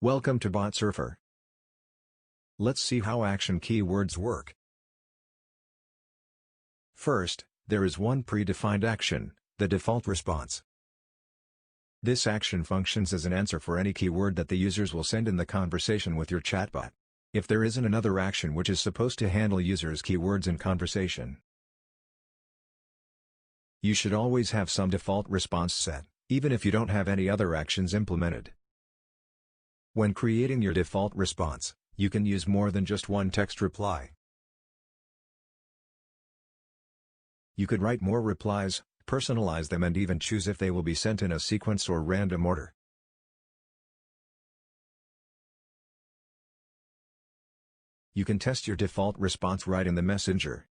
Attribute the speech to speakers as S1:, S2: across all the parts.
S1: Welcome to Botsurfer. Let's see how action keywords work. First, there is one predefined action, the default response. This action functions as an answer for any keyword that the users will send in the conversation with your chatbot. If there isn't another action which is supposed to handle users' keywords in conversation, you should always have some default response set, even if you don't have any other actions implemented. When creating your default response, you can use more than just one text reply. You could write more replies, personalize them, and even choose if they will be sent in a sequence or random order. You can test your default response right in the messenger.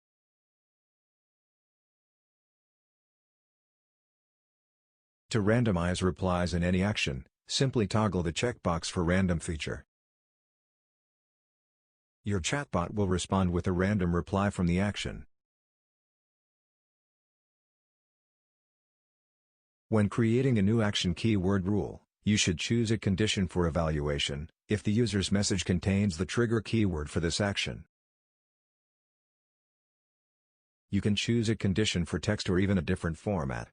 S1: To randomize replies in any action, simply toggle the checkbox for random feature. Your chatbot will respond with a random reply from the action. When creating a new action keyword rule, you should choose a condition for evaluation, if the user's message contains the trigger keyword for this action. You can choose a condition for text or even a different format.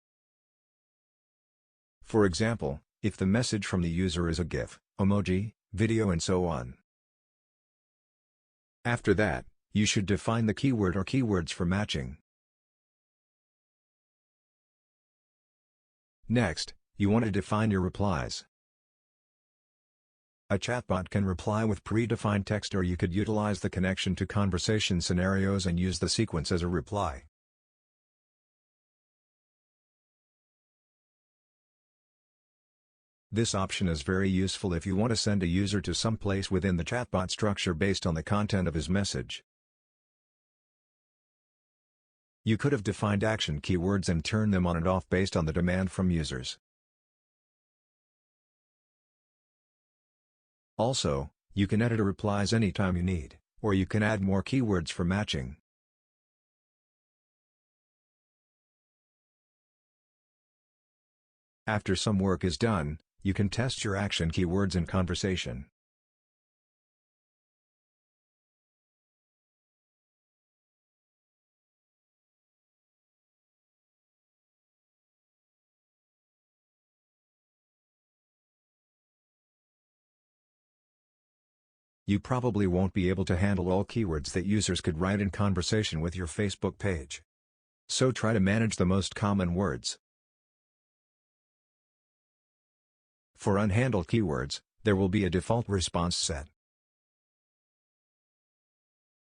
S1: For example, if the message from the user is a GIF, emoji, video and so on. After that, you should define the keyword or keywords for matching. Next, you want to define your replies. A chatbot can reply with predefined text, or you could utilize the connection to conversation scenarios and use the sequence as a reply. This option is very useful if you want to send a user to some place within the chatbot structure based on the content of his message. You could have defined action keywords and turned them on and off based on the demand from users. Also, you can edit replies anytime you need, or you can add more keywords for matching. After some work is done, you can test your action keywords in conversation. You probably won't be able to handle all keywords that users could write in conversation with your Facebook page. So try to manage the most common words. For unhandled keywords, there will be a default response set.